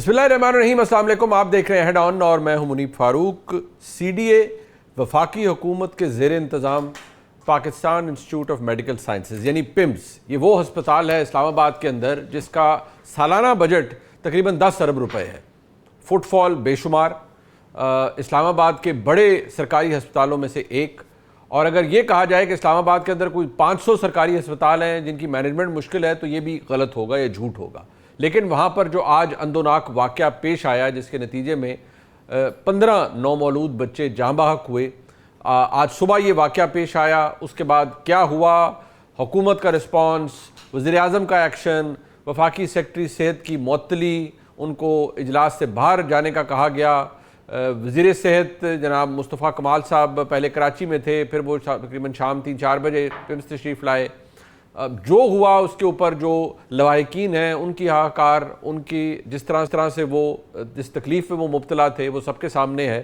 बिस्मिल्लाहिर्रहमानिर्रहीम, अस्सलाम वालेकुम। आप देख रहे हैं हेड ऑन और मैं हूं मुनीब फारूक। CDA वफाकी हुकूमत के ज़ेर इंतज़ाम Pakistan institute of medical sciences यानी PIMS, ये वो हस्पताल है इस्लामाबाद के अंदर जिसका सालाना बजट तकरीबन 10 अरब रुपए है। फुटफॉल बेशुमार, इस्लामाबाद के बड़े सरकारी हस्पतालों में से एक। और अगर ये कहा जाए कि इस्लामाबाद के अंदर कोई 500 सरकारी अस्पताल हैं जिनकी मैनेजमेंट मुश्किल है, तो ये भी गलत होगा, ये झूठ होगा। लेकिन वहाँ पर जो आज अंदोनाक वाक़या पेश आया, जिसके नतीजे में 15 नौमौलूद बच्चे जाँ बहक हुए, आज सुबह ये वाक़या पेश आया। उसके बाद क्या हुआ, हुकूमत का रिस्पॉन्स, वज़ीर-ए-आज़म का एक्शन, वफाकी सेक्रेटरी सेहत की मुअत्तली, उनको इजलास से बाहर जाने का कहा गया। वज़ीर सेहत जनाब मुस्तफ़ा कमाल साहब पहले कराची में थे, फिर वो तकरीबन शाम 3-4 बजे PIMS तशरीफ़ लाए। जो हुआ उसके ऊपर जो लवाहिकीन हैं उनकी हाहाकार, उनकी जिस तरह से वो जिस तकलीफ़ में वो मुब्तला थे, वो सबके सामने है।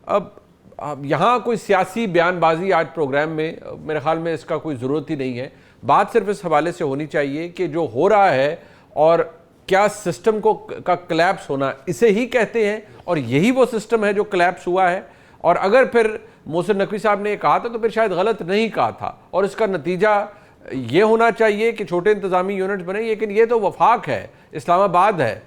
अब यहाँ कोई सियासी बयानबाजी आज प्रोग्राम में मेरे ख़्याल में इसका कोई ज़रूरत ही नहीं है। बात सिर्फ इस हवाले से होनी चाहिए कि जो हो रहा है और क्या सिस्टम का कलैप्स होना, इसे ही कहते हैं, और यही वो सिस्टम है जो कलैप्स हुआ है। और अगर फिर मोहसिन नकवी साहब ने कहा था तो फिर शायद गलत नहीं कहा था, और इसका नतीजा ये होना चाहिए कि छोटे इंतज़ामी यूनिट्स बने। लेकिन ये तो वफाक है, इस्लामाबाद है,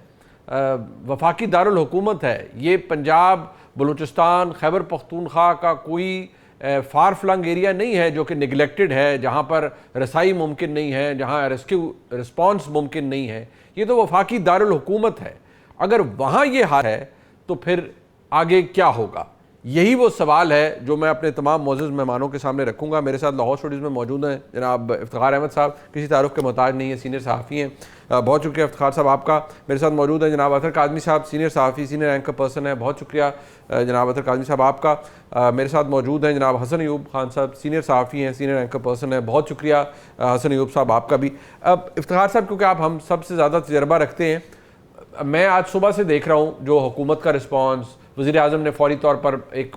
वफाकी दारुल हुकूमत है। ये पंजाब, बलूचिस्तान, खैबर पख्तूनख्वा का कोई फार फ्लंग एरिया नहीं है जो कि निगलेक्टेड है, जहाँ पर रसाई मुमकिन नहीं है, जहाँ रेस्क्यू रिस्पॉन्स मुमकिन नहीं है। ये तो वफाकी दारुल हुकूमत है। अगर वहाँ ये हाल है तो फिर आगे क्या होगा? यही वो सवाल है जो मैं अपने तमाम मोअज़्ज़ज़ मेहमानों के सामने रखूँगा। मेरे साथ लाहौर स्टूडियोज़ में मौजूद हैं जनाब इफ्तिखार अहमद साहब, किसी तारुफ के मोहताज नहीं है, सीनियर सहाफ़ी हैं। बहुत शुक्रिया इफ्तिखार साहब आपका। मेरे साथ मौजूद हैं जनाब अतर काज़मी साहब, सीनियर सहाफ़ी, सीनियर एंकर पर्सन है। बहुत शुक्रिया जनाब अतर काज़मी साहब आपका। मेरे साथ मौजूद हैं जनाब हसन अयूब खान साहब, सीनियर सहाफ़ी हैं, सीनियर एंकर पर्सन है। बहुत शुक्रिया हसन अयूब साहब आपका भी। अब इफ्तिखार साहब, क्योंकि आप हम सबसे ज़्यादा तजर्बा रखते हैं, मैं आज सुबह से देख रहा हूँ जो हुकूमत का रिस्पॉन्स, वज़ीर-ए-आज़म ने फौरी तौर पर एक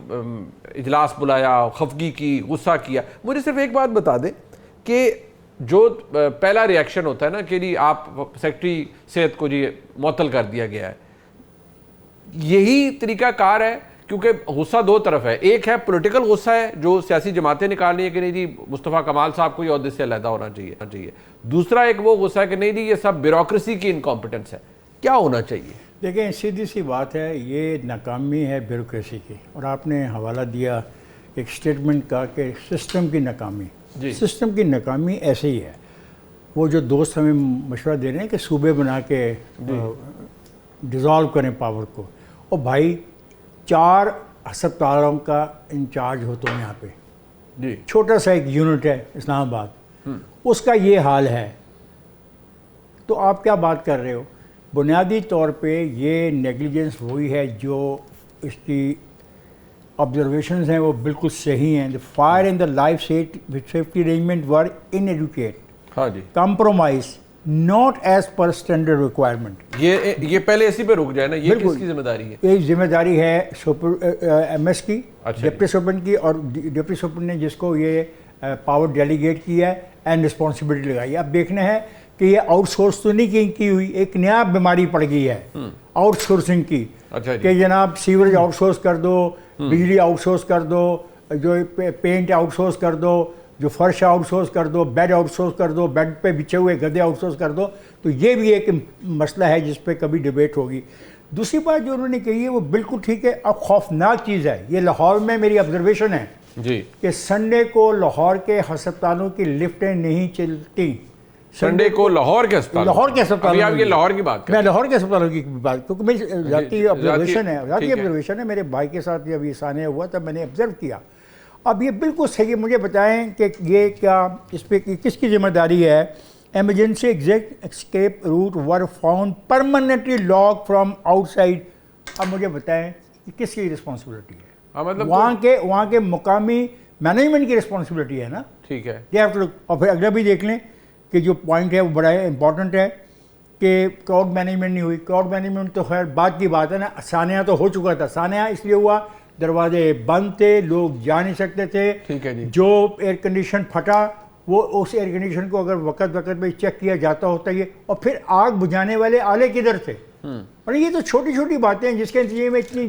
इजलास बुलाया, खफगी की, गुस्सा किया। मुझे सिर्फ एक बात बता दें कि जो पहला रिएक्शन होता है ना कि जी आप सेक्रेटरी सेहत को जी मुअत्तल कर दिया गया है, यही तरीक़ाकार है? क्योंकि गुस्सा दो तरफ है। एक है पॉलिटिकल गुस्सा है जो सियासी जमातें निकाल रही है कि नहीं जी मुस्तफ़ा कमाल साहब को ये ओहदे से अलहदा होना चाहिए। दूसरा एक वो गुस्सा है कि नहीं जी ये सब ब्यूरोक्रेसी की इनकॉम्पिटेंस है। क्या होना चाहिए? देखें, सीधी सी बात है, ये नाकामी है ब्यूरोक्रेसी की। और आपने हवाला दिया एक स्टेटमेंट का कि सिस्टम की नाकामी। सिस्टम की नाकामी ऐसे ही है। वो जो दोस्त हमें मशवरा दे रहे हैं कि सूबे बना के डिज़ोल्व करें पावर को, और भाई 4 अस्पतालों का इंचार्ज हो तुम यहाँ पे जी। छोटा सा एक यूनिट है इस्लामाबाद, उसका ये हाल है, तो आप क्या बात कर रहे हो? बुनियादी तौर पे ये नेग्लिजेंस वही है जो इसकी ऑब्जर्वेशंस हैं वो बिल्कुल सही हैं। The fire and the life safety arrangement were inadequate, हाँ जी, compromise, not as per standard requirement. ये पहले इसी पे रुक जाए ना, ये किसकी जिम्मेदारी है? ये जिम्मेदारी है MS की, डिप्टी सुपरिटेंडेंट की, और डिप्टी सुपरिटेंडेंट ने जिसको ये पावर डेलीगेट किया है एंड रिस्पॉन्सिबिलिटी लगाई है। अब देखना है कि ये आउटसोर्स तो नहीं की हुई, एक नया बीमारी पड़ गई है आउटसोर्सिंग की। अच्छा कि जनाब सीवरेज आउटसोर्स कर दो, बिजली आउटसोर्स कर दो, जो पेंट आउटसोर्स कर दो, जो फर्श आउटसोर्स कर दो, बेड आउटसोर्स कर दो, बेड पे बिछे हुए गद्दे आउटसोर्स कर दो। तो ये भी एक मसला है जिस पे कभी डिबेट होगी। दूसरी बात जो उन्होंने कही है वो बिल्कुल ठीक है। अब खौफनाक चीज़ है, ये लाहौर में मेरी ऑब्जर्वेशन है जी कि संडे को लाहौर के अस्पतालों की लिफ्टें नहीं चलती। संडे को लाहौर के अस्पताल, लाहौर के अस्पताल, आप ये लाहौर की बात, मैं लाहौर के अस्पतालों की बात, क्योंकि मेरी जाती ऑब्जर्वेशन है, मेरे भाई के साथ जब ये सानिया हुआ तब मैंने ऑब्जर्व किया। अब ये बिल्कुल सही है। मुझे बताएं कि ये क्या, इस पर किसकी जिम्मेदारी है? Emergency escape route were found permanently lock from outside. अब मुझे बताएं कि किसकी रिस्पॉन्सिबिलिटी है? मतलब वहाँ के मुकामी मैनेजमेंट की रिस्पॉन्सिबिलिटी है ना। ठीक है, और फिर अगला भी देख लें कि जो पॉइंट है वो बड़ा इंपॉर्टेंट है कि क्राउड मैनेजमेंट नहीं हुई। क्राउड मैनेजमेंट तो खैर बात की बात है ना, सानिया तो हो चुका था। सानिया इसलिए हुआ, दरवाजे बंद थे, लोग जा नहीं सकते थे। ठीक है जी। जो एयर कंडीशन फटा, वो उस एयर कंडीशन को अगर वक्त पे चेक किया जाता होता ये, और फिर आग बुझाने वाले आले किधर थे? और ये तो छोटी छोटी बातें हैं जिसके नतीजे में इतनी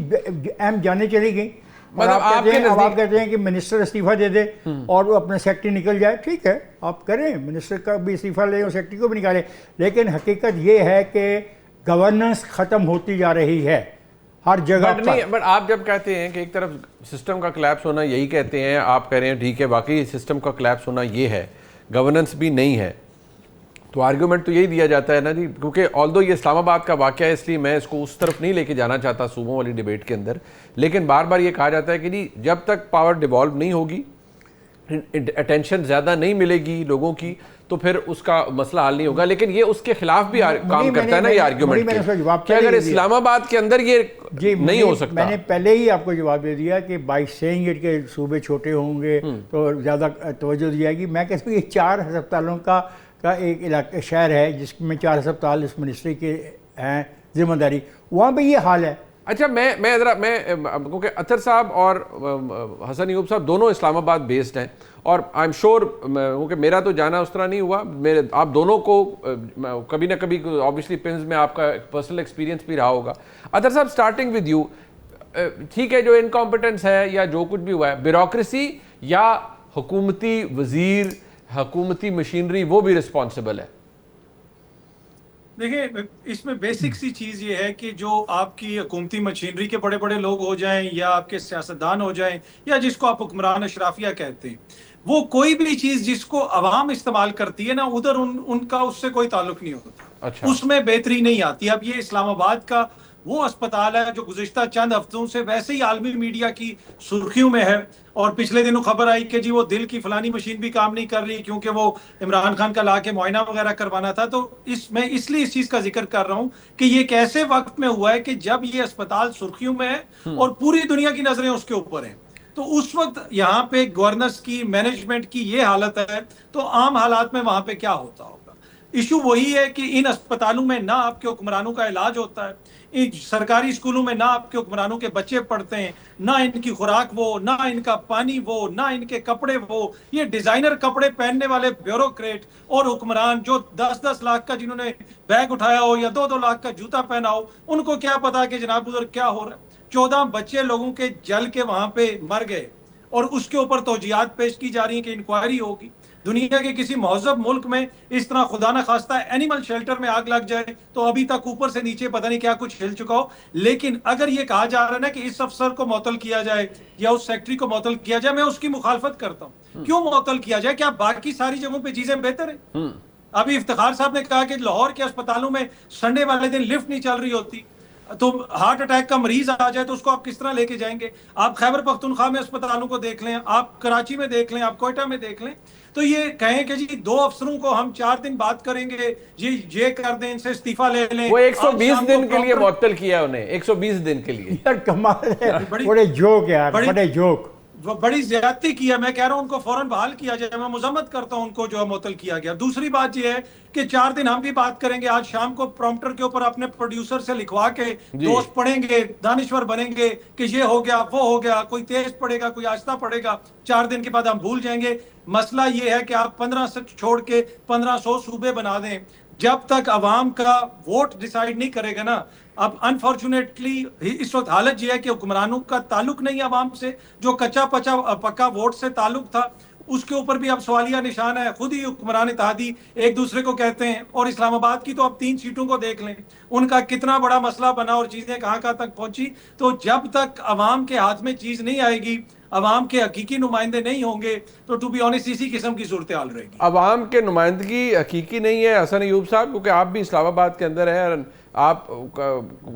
अहम जाने चली गई। मतलब आप कहते हैं कि मिनिस्टर इस्तीफा दे दे और वो अपने सेक्रेटरी निकल जाए, ठीक है आप करें, मिनिस्टर का भी इस्तीफा लें और सेक्रेटरी को भी निकालें, लेकिन हकीकत ये है कि गवर्नेंस ख़त्म होती जा रही है हर जगह पर। बट आप जब कहते हैं कि एक तरफ सिस्टम का क्लैप्स होना, यही कहते हैं, आप कह रहे हैं ठीक है वाकई सिस्टम का क्लैप्स होना ये है, गवर्नेंस भी नहीं है, तो आर्ग्यूमेंट तो यही दिया जाता है ना जी, क्योंकि ऑल्दो ये इस्लामाबाद का वाक़या है इसलिए मैं इसको उस तरफ नहीं लेके जाना चाहता सूबों वाली डिबेट के अंदर, लेकिन बार बार ये कहा जाता है कि जी जब तक पावर डिवॉल्व नहीं होगी, अटेंशन ज़्यादा नहीं मिलेगी लोगों की, तो फिर उसका मसला हल नहीं होगा। लेकिन ये उसके खिलाफ भी काम करता है ना ये आर्ग्यूमेंट कि अगर इस्लामाबाद के अंदर ये नहीं हो सकता। मैंने पहले ही आपको जवाब दे दिया कि बाई सेइंग इट के सूबे छोटे होंगे तो ज़्यादा तवज्जो दी जाएगी। मैं कहता हूँ ये 4 अस्पतालों का एक इलाका शहर है जिसमें 4 अस्पताल इस मिनिस्ट्री के हैं जिम्मेदारी, वहाँ पे ये हाल है। अच्छा मैं क्योंकि अतर साहब और हसन अयूब साहब दोनों इस्लामाबाद बेस्ड हैं और आई एम श्योर, क्योंकि मेरा तो जाना उस तरह नहीं हुआ, मेरे आप दोनों को कभी ना कभी ऑब्वियसली पिम्स में आपका पर्सनल एक्सपीरियंस भी रहा होगा। अतर साहब स्टार्टिंग विद यू, ठीक है जो इनकॉम्पिटेंस है या जो कुछ भी हुआ है, ब्यूरोक्रेसी या हुकूमती वजीर, हुकूमती मशीनरी वो भी रिस्पॉन्सिबल है? देखिए इसमें बेसिक सी चीज ये है कि जो आपकी हुकूमती मशीनरी के बड़े बड़े लोग हो जाएं या आपके सियासतदान हो जाएं या जिसको आप हुक्मरान अशराफिया कहते हैं, वो कोई भी चीज जिसको अवाम इस्तेमाल करती है ना उधर उनका उससे कोई ताल्लुक नहीं होता। अच्छा। उसमें बेहतरी नहीं आती। अब ये इस्लामाबाद का वो अस्पताल है जो गुज़िश्ता चंद हफ्तों से वैसे ही आलमी मीडिया की सुर्खियों में है, और पिछले दिनों खबर आई कि जी वो दिल की फलानी मशीन भी काम नहीं कर रही क्योंकि वो इमरान खान का ला के मुआयना वगैरह करवाना था। तो मैं इसलिए इस चीज का जिक्र कर रहा हूं कि ये कैसे वक्त में हुआ है कि जब ये अस्पताल सुर्खियों में है और पूरी दुनिया की नजरें उसके ऊपर हैं। तो उस वक्त यहाँ पे गवर्नर्स की, मैनेजमेंट की ये हालत है, तो आम हालात में वहां पे क्या होता होगा? इशू वही है कि इन अस्पतालों में ना आपके हुक्मरानों का इलाज होता है, इन सरकारी स्कूलों में ना आपके हुक्मरानों के बच्चे पढ़ते हैं, ना इनकी खुराक वो, ना इनका पानी वो, ना इनके कपड़े वो। ये डिजाइनर कपड़े पहनने वाले ब्यूरोक्रेट और हुक्मरान जो 10-10 लाख का जिन्होंने बैग उठाया हो या 2-2 लाख का जूता पहना हो, उनको क्या पता कि जनाब बुजुर्ग क्या हो रहा है। 14 बच्चे लोगों के जल के वहां पे मर गए और उसके ऊपर तौजियात पेश की जा रही है कि इंक्वायरी होगी। दुनिया के किसी महजब मुल्क में इस तरह खुदा न खास्ता एनिमल शेल्टर में आग लग जाए तो अभी तक ऊपर से नीचे पता नहीं क्या कुछ हिल चुका हो। लेकिन अगर ये कहा जा रहा है ना कि इस अफसर को मुअत्तल किया जाए या उस सेक्रेटरी को मुअत्तल किया जाए, मैं उसकी मुखालफत करता हूँ। क्यों मुअत्तल किया जाए? क्या बाकी सारी जगहों पर चीजें बेहतर है? अभी इफ्तिखार साहब ने कहा कि लाहौर के अस्पतालों में संडे वाले दिन लिफ्ट नहीं चल रही होती, तो हार्ट अटैक का मरीज आ जाए तो उसको आप किस तरह लेके जाएंगे? आप खैबर पख्तूनख्वा में अस्पतालों को देख लें, आप कराची में देख लें, आप कोयटा में देख लें। तो ये कहें कि जी 2 अफसरों को हम 4 दिन बात करेंगे, ये कर दें, इनसे इस्तीफा ले लें। वो 120 दिन के लिए मुअत्तल किया उन्हें, 120 दिन के लिए। यार कमाल है, बड़े जोक यार, बड़े जोक, बड़ी ज्यादती किया। मैं कह रहा हूं उनको फौरन बहाल किया जाए। मैं मुजम्मत करता हूं उनको जो मुअत्तल किया गया। दूसरी बात यह है कि 4 दिन हम भी बात करेंगे। आज शाम को प्रॉम्प्टर के ऊपर अपने प्रोड्यूसर से लिखवा के दोस्त पढ़ेंगे, दानिश्वर बनेंगे कि ये हो गया, वो हो गया, कोई तेज पढ़ेगा, कोई आहिस्ता पढ़ेगा। 4 दिन के बाद हम भूल जाएंगे। मसला ये है कि आप 15 से छोड़ के 1500 सूबे बना दें, जब तक अवाम का वोट डिसाइड नहीं करेगा ना। अब अनफॉर्चुनेटली इस वक्त हालत यह है कि हुक्मरानों का ताल्लुक नहीं अवाम से, जो कच्चा पक्का वोट से ताल्लुक था उसके ऊपर भी अब सवालिया निशान है। खुद ही हुक्मरान इत्तेहादी एक दूसरे को कहते हैं। और इस्लामाबाद की तो अब 3 सीटों को देख लें, उनका कितना बड़ा मसला बना और चीजें कहां तक पहुंची। तो जब तक अवाम के हाथ में चीज नहीं आएगी, अवाम के हकीकी नुमाइंदे नहीं होंगे, तो टू बी ऑनेस्ट इसी किस्म की सूरत हाल रहेगी। अवाम के नुमाइंदगी हकीकी नहीं है हसन अयूब साहब, क्योंकि आप भी इस्लामाबाद के अंदर हैं, आप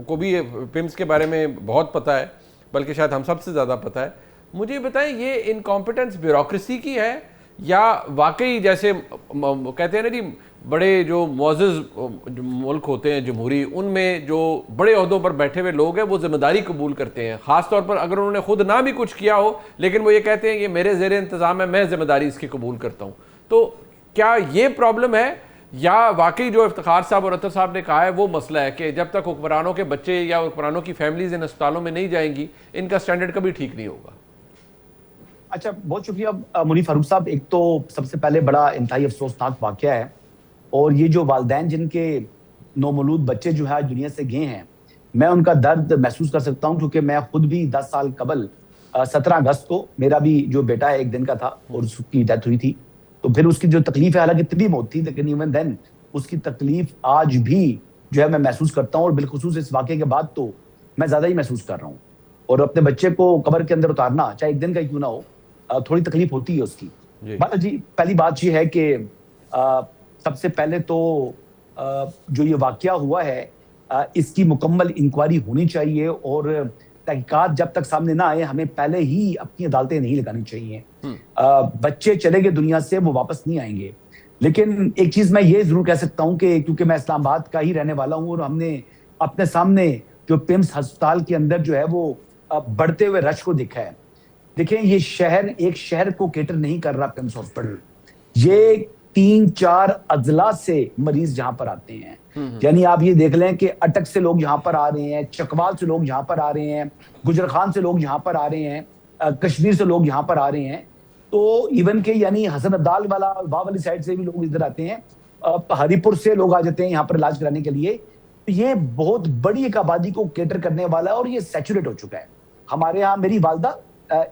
को भी पिम्स के बारे में बहुत पता है, बल्कि शायद हम सबसे ज़्यादा पता है। मुझे बताएं ये इनकॉम्पिटेंस ब्यूरोक्रेसी की है या वाकई जैसे कहते हैं ना जी बड़े जो मुअज़्ज़ज़ मुल्क होते हैं जमहूरी, उनमें जो बड़े ओहदों पर बैठे हुए लोग हैं वो जिम्मेदारी कबूल करते हैं, ख़ास तौर पर अगर उन्होंने खुद ना भी कुछ किया हो, लेकिन वो ये कहते हैं ये मेरे ज़ेरे इंतज़ाम है, मैं जिम्मेदारी इसकी कबूल करता हूँ। तो क्या ये प्रॉब्लम है या वाकई जो इफ्तिखार साहब और अतर साहब ने कहा है वो मसला है कि जब तक हुक्मरानों के बच्चे या हुक्मरानों की फैमिलीज इन अस्पतालों में नहीं जाएंगी, इनका स्टैंडर्ड कभी ठीक नहीं होगा? अच्छा, बहुत शुक्रिया मुनीफ फारूक साहब। एक तो सबसे पहले बड़ा इंतहाई अफसोसनाक वाक़या है, और ये जो वालिदैन जिनके नौमौलूद बच्चे जो है आज दुनिया से गए हैं, मैं उनका दर्द महसूस कर सकता हूं, क्योंकि मैं खुद भी 10 साल कबल 17 अगस्त को मेरा भी जो बेटा है 1 दिन का था और उसकी डेथ हुई थी। तो फिर उसकी जो तकलीफ है, हालांकि तभी मौत थी, लेकिन इवन देन उसकी तकलीफ आज भी जो है मैं महसूस करता हूँ, और बिलखुसूस इस वाक़े के बाद तो मैं ज्यादा ही महसूस कर रहा हूँ। और अपने बच्चे को कब्र के अंदर उतारना, चाहे 1 दिन का ही क्यों ना हो, थोड़ी तकलीफ होती है उसकी। जी, पहली बात ये है कि सबसे पहले तो जो ये वाकया हुआ है, इसकी मुकम्मल इंक्वायरी होनी चाहिए, और तहकीकात जब तक सामने ना आए हमें पहले ही अपनी अदालतें नहीं लगानी चाहिए। बच्चे चले गए दुनिया से, वो वापस नहीं आएंगे। लेकिन एक चीज मैं ये जरूर कह सकता हूं कि क्योंकि मैं इस्लामाबाद का ही रहने वाला हूं, और हमने अपने सामने जो पिम्स अस्पताल के अंदर जो है वो बढ़ते हुए रश को देखा है। देखें, ये शहर एक शहर को केटर नहीं कर रहा पिम्स हॉस्पिटल। ये 3-4 अजला से मरीज जहां पर आते हैं, यानी आप ये देख लें कि अटक से लोग यहाँ पर आ रहे हैं, चकवाल से लोग यहाँ पर आ रहे हैं, गुजरखान से लोग यहाँ पर आ रहे हैं, कश्मीर से लोग यहाँ पर आ रहे हैं। तो इवन के यानी हसन अब्दाल वाला वाह वाली साइड से भी लोग इधर आते हैं, हरिपुर से लोग आ जाते हैं यहाँ पर इलाज कराने के लिए। तो ये बहुत बड़ी एक आबादी को केटर करने वाला है, और ये सैचुरेट हो चुका है। हमारे यहाँ मेरी वालदा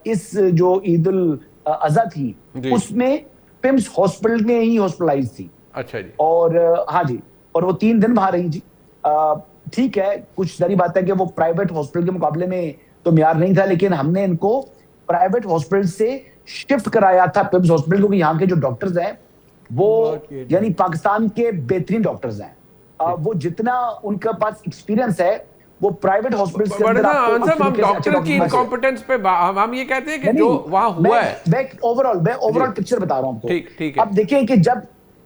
इस जो ईद उल अज़हा थी उसमें पिम्स हॉस्पिटल में ही हॉस्पिटलाइज थी। अच्छा जी। और हाँ जी, और वो 3 दिन वहां रही जी। ठीक है, कुछ सारी बात है कि वो प्राइवेट हॉस्पिटल के मुकाबले में तो म्यार नहीं था, लेकिन हमने इनको प्राइवेट हॉस्पिटल से शिफ्ट कराया था पिम्स हॉस्पिटल, क्योंकि यहाँ के जो डॉक्टर्स हैं वो यानी पाकिस्तान के बेहतरीन डॉक्टर्स हैं। वो जितना उनके पास एक्सपीरियंस है वो प्राइवेट हॉस्पिटल के अंदर हम डॉक्टर की इनकॉम्पिटेंस पे हम ये कहते हैं कि जो वहां हुआ है, मैं ओवरऑल पिक्चर बता रहा हूं आपको। ठीक है। अब देखिए कि जब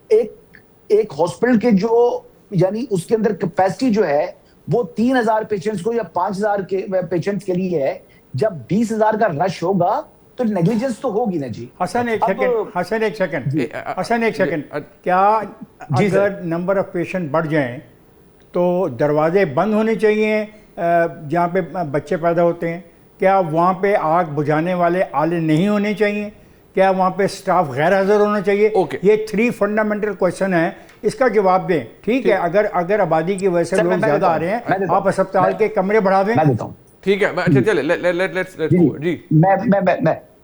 एक हॉस्पिटल के जो यानी उसके अंदर कैपेसिटी जो है वो 3000 पेशेंट्स को या 5000 के पेशेंट्स के लिए है, जब 20,000 का रश होगा तो नेग्लिजेंस तो होगी ना जी। हसन एक सेकंड, क्या अगर नंबर ऑफ पेशेंट बढ़ जाएं तो दरवाजे बंद होने चाहिए जहाँ पे बच्चे पैदा होते हैं? क्या वहाँ पे आग बुझाने वाले आले नहीं होने चाहिए? क्या वहाँ पे स्टाफ गैर हाजिर होना चाहिए? ये 3 फंडामेंटल क्वेश्चन है, इसका जवाब दें। ठीक है, अगर आबादी की वजह से लोग ज्यादा आ रहे हैं, आप अस्पताल के कमरे बढ़ा दें। मैं देता हूँ, ठीक है। अच्छा चले, लेट्स जी। मैं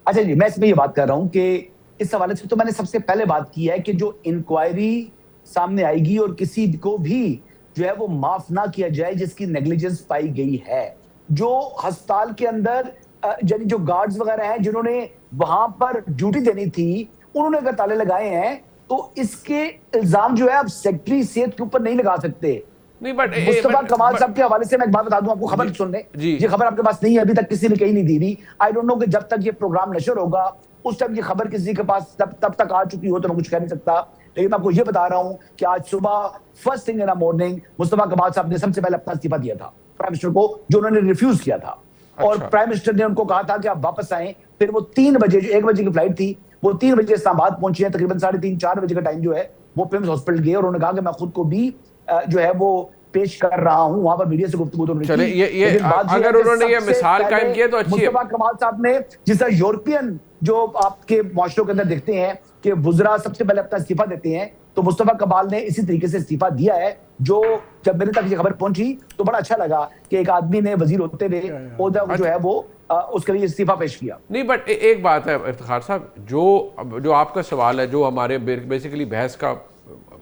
अच्छा जी, मैं इसमें ये बात कर रहा हूँ कि इस हवाले से तो मैंने सबसे पहले बात की है कि जो इंक्वायरी सामने आएगी और किसी को भी जो है वो माफ ना किया जाए जिसकी नेग्लिजेंस पाई गई है। जो अस्पताल के अंदर यानी जो गार्ड्स वगैरह हैं जिन्होंने वहां पर ड्यूटी देनी थी, उन्होंने अगर ताले लगाए हैं तो इसके इल्जाम जो है आप सेक्रेटरी सेहत के ऊपर नहीं लगा सकते। नहीं, बट मुस्तफा कमाल साहब के हवाले से मैं एक बात बता दूं आपको, खबर सुन ले, ये खबर आपके पास नहीं है, अभी तक किसी ने कहीं नहीं दी हुई। आई डोंट नो कि जब तक ये प्रोग्राम नशर होगा उस टाइम ये खबर किसी के पास तब तक आ चुकी हो तो मैं कुछ कह नहीं सकता। लेकिन मैं आपको ये बता रहा हूं कि आज सुबह first thing in the morning Mustafa कमाल साहब ने सबसे पहले अपना इस्तीफा दिया था प्राइम मिनिस्टर को, जो उन्होंने रिफ्यूज किया था। और प्राइम मिनिस्टर ने उनको कहा था कि आप वापस आए। फिर वो 3 बजे, जो 1 बजे की फ्लाइट थी, वो 3 बजे इस्लामाबाद पहुंची है। तकरीबन 3:30-4 बजे का टाइम जो है वो पिम्स हॉस्पिटल गए और उन्होंने कहा कि मैं खुद को भी जो है वो पेश कर रहा हूं। वहां पर मीडिया से गुफ्तगू तो चले, ये अगर उन्होंने ये मिसाल कायम की है तो अच्छी है। मुस्तफा कमाल साहब ने, जिस तरह यूरोपियन जो आपके माशरों के अंदर देखते हैं कि वुज़रा सबसे पहले अपना इस्तीफा देते हैं, तो मुस्तफा कमाल ने इसी तरीके से इस्तीफा दिया है। जो जब मेरे तक ये खबर पहुंची तो बड़ा अच्छा लगा कि एक आदमी ने वजीर होते हुए जो है वो उसके लिए इस्तीफा पेश किया। नहीं, बट एक बात है इफ्तिखार साहब, जो आपका सवाल है, जो हमारे बेसिकली बहस का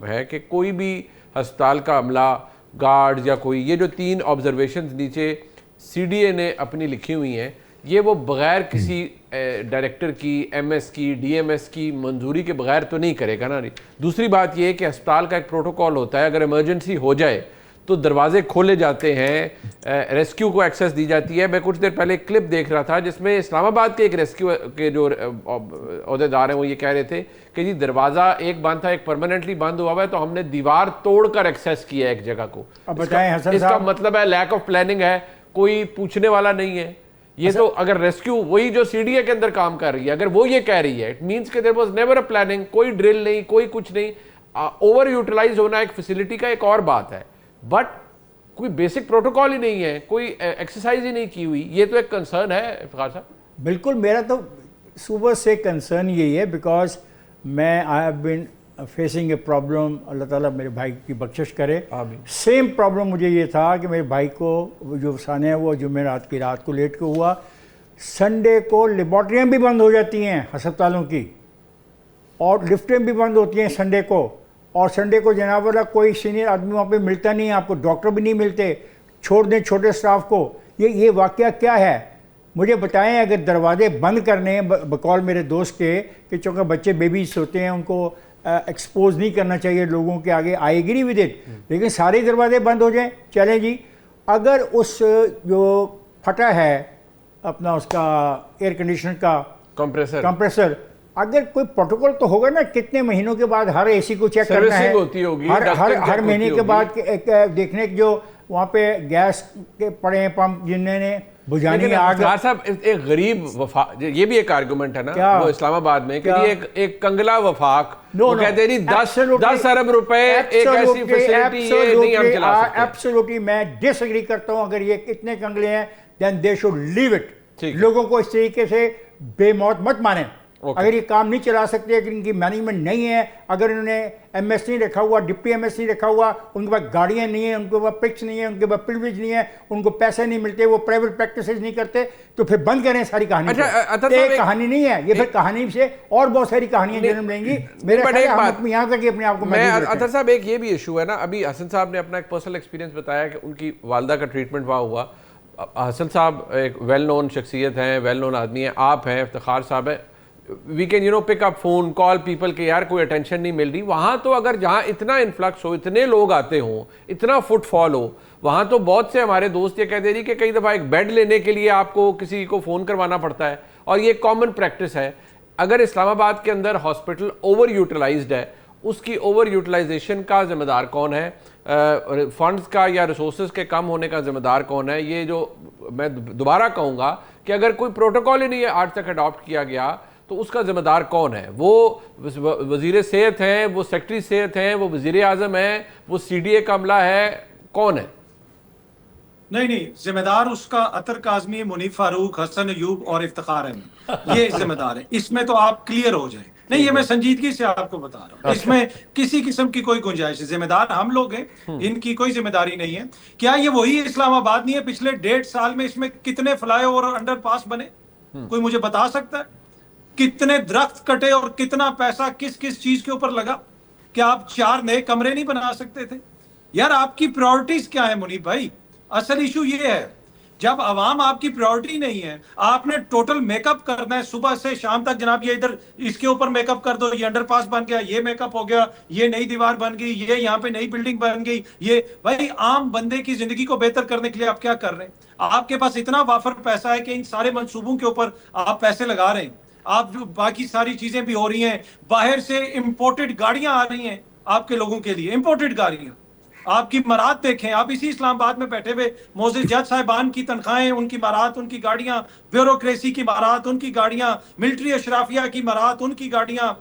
है कि कोई भी अस्पताल का अमला, गार्ड या कोई, ये जो 3 ऑब्जर्वेशंस नीचे CDA ने अपनी लिखी हुई हैं, ये वो बगैर किसी डायरेक्टर की, MS की, DMS की मंजूरी के बगैर तो नहीं करेगा ना। दूसरी बात ये है कि अस्पताल का एक प्रोटोकॉल होता है, अगर इमरजेंसी हो जाए तो दरवाजे खोले जाते हैं, रेस्क्यू को एक्सेस दी जाती है। मैं कुछ देर पहले एक क्लिप देख रहा था जिसमें इस्लामाबाद के एक रेस्क्यू के जो अहदेदार हैं वो ये कह रहे थे कि जी दरवाज़ा एक बंद था, एक परमानेंटली बंद हुआ है, तो हमने दीवार तोड़कर एक्सेस किया एक जगह को। इसका मतलब है लैक ऑफ प्लानिंग है, कोई पूछने वाला नहीं है। ये तो अगर रेस्क्यू वही जो CDA के अंदर काम कर रही है, अगर वो ये कह रही है, इट मींस कि there was never a planning, कोई ड्रिल नहीं, कोई कुछ नहीं। ओवर यूटिलाइज होना एक फैसिलिटी का एक और बात है, बट कोई बेसिक प्रोटोकॉल ही नहीं है, कोई एक्सरसाइज ही नहीं की हुई। ये तो एक कंसर्न है इफ्तिखार साहब। बिल्कुल, मेरा तो सुबह से कंसर्न यही है, बिकॉज मैं I have been facing a problem, Allah ताला मेरे भाई की बख्शिश करे। आमीन। सेम प्रॉब्लम मुझे ये था कि मेरे भाई को जो साने है वो जुमेरात की रात को लेट के हुआ। संडे को लेबॉर्ट्रियाँ भी बंद हो जाती हैं अस्पतालों की, और लिफ्टें भी बंद होती हैं संडे को, और संडे को जनाब वाला कोई सीनियर आदमी वहाँ पे मिलता नहीं है, आपको डॉक्टर भी नहीं मिलते, छोड़ दें छोटे स्टाफ को। ये वाक़या क्या है मुझे बताएं। अगर दरवाजे बंद करने हैं बकौल मेरे दोस्त के कि चूँकि बच्चे बेबीज होते हैं उनको एक्सपोज नहीं करना चाहिए लोगों के आगे, आई एग्री विद इट, लेकिन सारे दरवाजे बंद हो जाएं, चलें जी। अगर उस जो फटा है अपना उसका एयर कंडीशनर का कंप्रेसर, अगर कोई प्रोटोकॉल तो होगा ना, कितने महीनों के बाद हर एसी को चेक करना है, होती होगी, हर महीने के बाद देखने जो वहाँ पे गैस के पड़े हैं पंप जिन्होंने बुझानी आग। साहब एक गरीब वफाक, ये भी एक आर्गुमेंट है ना वो इस्लामाबाद में कि ये एक कंगला वफाक, वो कहते हैं 10 अरब रुपए एक ऐसी फैसिलिटी ये नहीं हम चला सकते। एब्सोल्युटली मैं डिसएग्री करता हूँ। अगर ये कितने कंगले हैं then they should leave it. लोगों को इस तरीके से बेमौत मत माने। अगर ये काम नहीं चला सकते, अगर इनकी मैनेजमेंट नहीं है, अगर इन्होंने एमएस नहीं रखा हुआ, डिप्टी एमएस नहीं रखा हुआ, उनके पास गाड़ियां नहीं है, उनके पास पिक्स नहीं है, उनके पास प्रिविलेज नहीं है, उनको पैसे नहीं मिलते, वो प्राइवेट प्रैक्टिस नहीं करते, तो फिर बंद करें सारी कहानी। एक कहानी नहीं है ये, फिर कहानी से और बहुत सारी कहानियां जन्म लेंगी। मेरे यहाँ तक अपने आप को अतर साहब एक ये भी इशू है ना, अभी हसन साहब ने अपना एक पर्सनल एक्सपीरियंस बताया कि उनकी वालदा का ट्रीटमेंट वहाँ हुआ। हसन साहब एक वेल नोन शख्सियत हैं, वेल नोन आदमी हैं, आप हैं, इफ्तिखार साहब हैं, we can pick up phone call people के यार कोई अटेंशन नहीं मिल रही। वहाँ तो अगर जहाँ इतना इन्फ्लक्स हो, इतने लोग आते हों, इतना फुटफॉल हो, वहाँ तो बहुत से हमारे दोस्त ये कहते हैं कि कई दफ़ा एक बेड लेने के लिए आपको किसी को फ़ोन करवाना पड़ता है, और ये कॉमन प्रैक्टिस है। अगर इस्लामाबाद के अंदर हॉस्पिटल ओवर यूटिलाइज्ड है, उसकी ओवर यूटिलाइजेशन का ज़िम्मेदार कौन है, फंड्स का या रिसोर्स के कम होने का ज़िम्मेदार कौन है? ये जो मैं दोबारा कहूँगा कि अगर कोई प्रोटोकॉल ही नहीं है आज तक अडॉप्ट किया गया तो उसका ज़िम्मेदार कौन है? वो वज़ीर सेहत हैं, वो सेक्रेटरी सेहत हैं, वो वज़ीर आज़म हैं, वो CDA का अमला है, कौन है? नहीं, जिम्मेदार उसका अतर काज़मी, मुनीफ फारूक, हसन अयूब और इफ्तिखार अहमद, ये जिम्मेदार है। इसमें तो आप क्लियर हो जाए। नहीं, ये मैं संजीदगी से आपको बता रहा हूँ, इसमें किसी किस्म की कोई गुंजाइश है। जिम्मेदार हम लोग हैं, इनकी कोई जिम्मेदारी नहीं है। क्या ये वही इस्लामाबाद नहीं है? पिछले 1.5 साल में इसमें कितने फ्लाईओवर और अंडरपास बने? कोई मुझे बता सकता है? कितने दरख्त कटे और कितना पैसा किस किस चीज के ऊपर लगा? क्या आप 4 नए कमरे नहीं बना सकते थे? यार आपकी प्रायोरिटीज क्या है मुनीब भाई? असल इशू ये है, जब अवाम आपकी प्रायोरिटी नहीं है, आपने टोटल मेकअप करना है सुबह से शाम तक। जनाब ये इधर इसके ऊपर मेकअप कर दो, ये अंडरपास बन गया, ये मेकअप हो गया, ये नई दीवार बन गई, ये यहाँ पे नई बिल्डिंग बन गई। ये भाई आम बंदे की जिंदगी को बेहतर करने के लिए आप क्या कर रहे हैं? आपके पास इतना वाफर पैसा है कि इन सारे मंसूबों के ऊपर आप पैसे लगा रहे हैं। आप जो बाकी सारी चीजें भी हो रही हैं, बाहर से इंपोर्टेड गाड़ियां आ रही हैं आपके लोगों के लिए, इंपोर्टेड गाड़ियां। आपकी मरात देखें, आप इसी इस्लामाबाद में बैठे हुए मोअज़्ज़िज़ जज साहिबान की तनख्वाहें, उनकी मरात, उनकी गाड़ियां, ब्यूरोक्रेसी की मरात, उनकी गाड़ियां, मिलिट्री अशराफिया की मरात, उनकी गाड़ियां,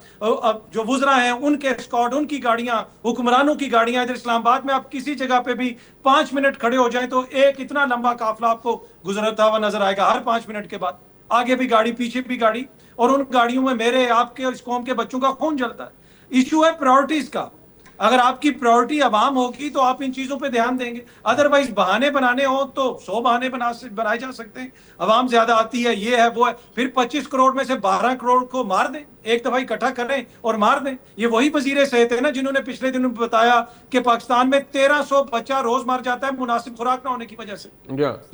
जो वुज़रा हैं उनके स्क्वाड, उनकी गाड़ियां, हुक्मरानों की गाड़ियां। इधर इस्लामाबाद में आप किसी जगह पे भी 5 मिनट खड़े हो जाएं तो एक इतना लंबा काफिला आपको गुजरता हुआ नजर आएगा। हर 5 मिनट के बाद आगे भी गाड़ी, पीछे भी गाड़ी, और उन गाड़ियों में मेरे, आपके और इस कौम के बच्चों का खून जलता है। इशू है प्रायोरिटीज का। अगर आपकी प्रायोरिटी अवाम होगी तो आप इन चीजों पे ध्यान देंगे। अदरवाइज बहाने बनाने हो तो 100 बहाने बनाए जा सकते हैं। अवाम ज्यादा आती है, ये है, वो है, फिर 25 करोड़ में से 12 करोड़ को मार दें, एक दफा इकट्ठा करें और मार दें। ये वही वजीर सेहत है ना जिन्होंने पिछले दिनों बताया कि पाकिस्तान में 1300 बच्चा रोज मर जाता है मुनासिब खुराक ना होने की वजह से।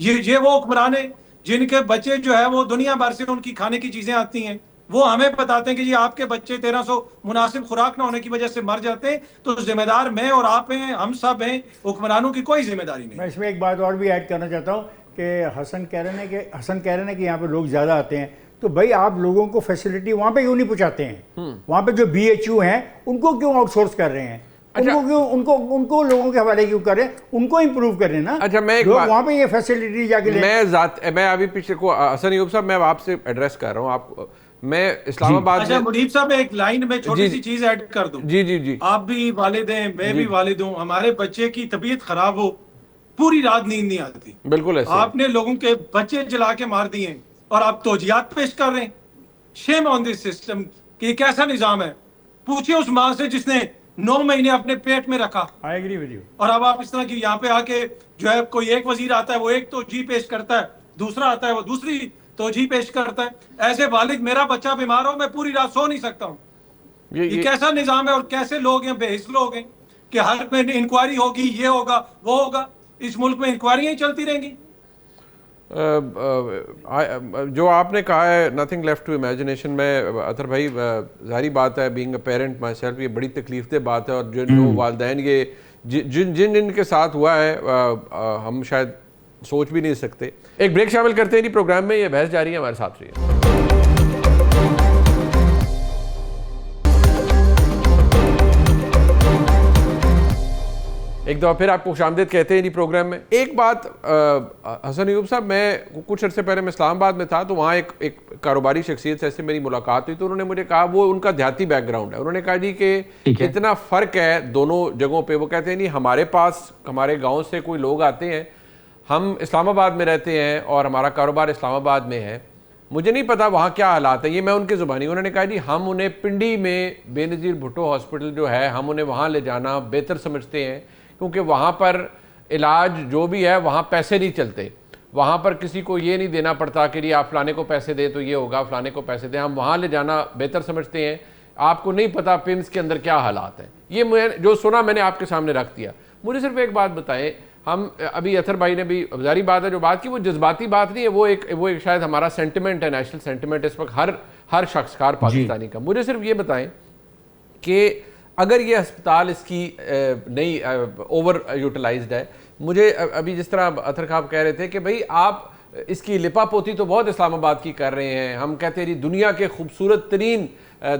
ये वो हुक्मरान है जिनके बच्चे जो है वो दुनिया भर से उनकी खाने की चीजें आती हैं, वो हमें बताते हैं कि जी आपके बच्चे 1300 मुनासिब खुराक ना होने की वजह से मर जाते हैं। तो जिम्मेदार मैं और आप हैं, हम सब हैं, हुक्मरानों की कोई जिम्मेदारी नहीं। मैं इसमें एक बात और भी ऐड करना चाहता हूँ कि हसन कह रहे हैं कि यहाँ पे लोग ज़्यादा आते हैं, तो भाई आप लोगों को फैसिलिटी वहाँ पे क्यों नहीं पहुँचाते हैं? वहाँ पे जो BHU हैं उनको क्यों आउटसोर्स कर रहे हैं? अच्छा, उनको लोगों के हवाले क्यों करें? उनको इंप्रूव करें ना। अच्छा, मैं वहाँ पे ये फैसिलिटी जाके मैं अभी पीछे को हसन अयूब साहब मैं आपसे एड्रेस कर रहा हूँ आप, मैं इस्लामाबाद अच्छा मुनीब साहब एक लाइन में छोटी सी चीज ऐड कर दूं। जी आप भी वालिद हैं, मैं भी वालिद हूं। हमारे बच्चे की तबीयत खराब हो, पूरी रात नींद नहीं आती। बिल्कुल ऐसे आपने लोगों के बच्चे जला के मार दिए और आप तौजियात पेश कर रहे हैं। शेम ऑन दिस सिस्टम कि कैसा निजाम है? पूछिए उस माँ से जिसने 9 महीने अपने पेट में रखा। I agree with you. और अब आप इस तरह की यहाँ पे आके जो है कोई एक वजीर आता है वो एक तौजीह पेश करता है, दूसरा आता है वो दूसरी तौजीह पेश करता है। ऐसे वालिद, मेरा बच्चा बीमार हो, मैं पूरी रात सो नहीं सकता हूँ। ये कैसा निजाम है और कैसे लोग हैं, बेहिस लोग हैं कि हर में इंक्वायरी होगी, ये होगा वो होगा। इस मुल्क में इंक्वायरियां ही चलती रहेंगी। जो आपने कहा है नथिंग लेफ्ट टू इमेजिनेशन में, अतर भाई जाहिर बात है, being a parent my self, ये बड़ी तकलीफ दह बात है। और जो वालदैन ये जिन जिन इनके साथ हुआ है हम शायद सोच भी नहीं सकते। एक ब्रेक शामिल करते हैं प्रोग्राम में, ये बहस जारी है, हमारे साथ रहिए। एक दफ़ा फिर आपको खुशामदीद कहते हैं प्रोग्राम में। एक बात हसन अयूब साहब, मैं कुछ अर्से पहले मैं इस्लामाबाद में था, तो वहाँ एक कारोबारी शख्सियत से ऐसे मेरी मुलाकात हुई, तो उन्होंने मुझे कहा, वो उनका देहाती बैकग्राउंड है, उन्होंने कहा जी कि इतना फ़र्क है दोनों जगहों पे। वो कहते हैं नहीं, हमारे पास हमारे गाँव से कोई लोग आते हैं, हम इस्लामाबाद में रहते हैं और हमारा कारोबार इस्लामाबाद में है, मुझे नहीं पता वहाँ क्या हालात है। ये मैं उनकी ज़ुबानी, उन्होंने कहा जी हम उन्हें पिंडी में बेनज़ीर भुट्टो हॉस्पिटल जो है, हम उन्हें वहाँ ले जाना बेहतर समझते हैं, क्योंकि वहाँ पर इलाज जो भी है वहाँ पैसे नहीं चलते, वहाँ पर किसी को ये नहीं देना पड़ता कि जी आप फलाने को पैसे दें तो ये होगा, फलाने को पैसे दें, हम वहाँ ले जाना बेहतर समझते हैं। आपको नहीं पता पिम्स के अंदर क्या हालात हैं। ये मैं जो सुना मैंने आपके सामने रख दिया। मुझे सिर्फ एक बात बताएं, हम अभी अतर भाई ने भी जारी बात है जो बात की, वो जज्बाती बात नहीं है, वो एक शायद हमारा सेंटिमेंट है, नेशनल सेंटिमेंट इस वक्त हर शख्स का, हर पाकिस्तानी का। मुझे सिर्फ ये बताएं कि अगर ये अस्पताल इसकी नहीं ओवर यूटिलाइज्ड है, मुझे अभी जिस तरह अतर खाब कह रहे थे कि भाई आप इसकी लिपापोती तो बहुत इस्लामाबाद की कर रहे हैं, हम कहते हैं जी दुनिया के खूबसूरत तरीन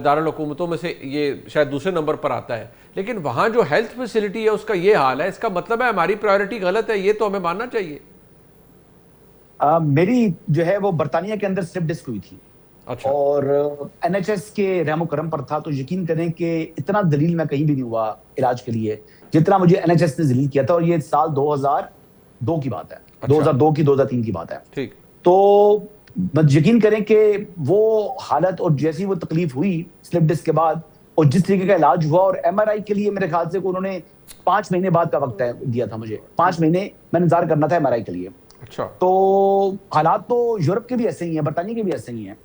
दारुल हुकूमतों में से ये शायद दूसरे नंबर पर आता है, लेकिन वहाँ जो हेल्थ फैसिलिटी है उसका ये हाल है, इसका मतलब है हमारी प्रायोरिटी गलत है, ये तो हमें मानना चाहिए। मेरी जो है वो बरतानिया के अंदर स्लिप डिस्क हुई थी। अच्छा। और एनएचएस के रहमो करम पर था, तो यकीन करें कि इतना दलील मैं कहीं भी नहीं हुआ इलाज के लिए जितना मुझे एनएचएस ने दलील किया था। और ये साल 2002 की बात है। अच्छा। 2002 की 2003 की बात है। ठीक। तो यकीन करें कि वो हालत और जैसी वो तकलीफ हुई स्लिप डिस्क के बाद और जिस तरीके का इलाज हुआ, और एमआरआई के लिए मेरे ख्याल से उन्होंने 5 महीने बाद का वक्त दिया था मुझे। 5 महीने मैंने इंतजार करना था एमआरआई के लिए। अच्छा। तो हालात तो यूरोप के भी ऐसे ही हैं, बरतानिया के भी ऐसे ही हैं।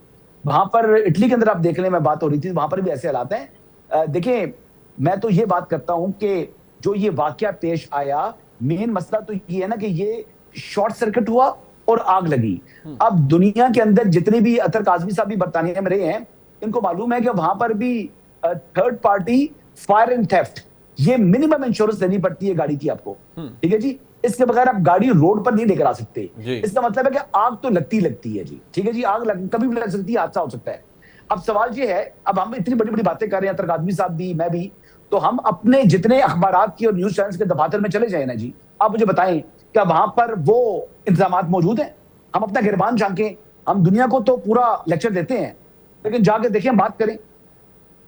वहां पर इटली के अंदर आप देख लें, मैं बात हो रही थी, वहां पर भी ऐसे हालात हैं। देखिए, मैं तो ये बात करता हूं कि जो ये वाकया पेश आया, मेन मसला तो ये है ना कि ये शॉर्ट सर्किट हुआ और आग लगी। अब दुनिया के अंदर जितने भी अतर काजमी साहब भी बरतानिया में रहे हैं, इनको मालूम है कि वहां पर भी third party fire and theft, ये मिनिमम इंश्योरेंस देनी पड़ती है गाड़ी की आपको। ठीक है जी, इसके बगैर आप गाड़ी रोड पर नहीं लेकर आ सकते। इसका मतलब है कि आग तो लगती है जी। ठीक है जी, आग कभी भी लग सकती है, हादसा हो सकता है। अब सवाल ये है, अब हम इतनी बड़ी बड़ी बातें कर रहे हैं, अतर काजमी साहब भी, मैं भी, तो हम अपने जितने अखबारात की और न्यूज चैनल्स के दफातर में चले जाए ना जी, आप मुझे बताएं क्या वहां पर वो इंतजाम मौजूद है? हम अपना गिरबान झांकें, हम दुनिया को तो पूरा लेक्चर देते हैं, लेकिन जाके देखें, बात करें,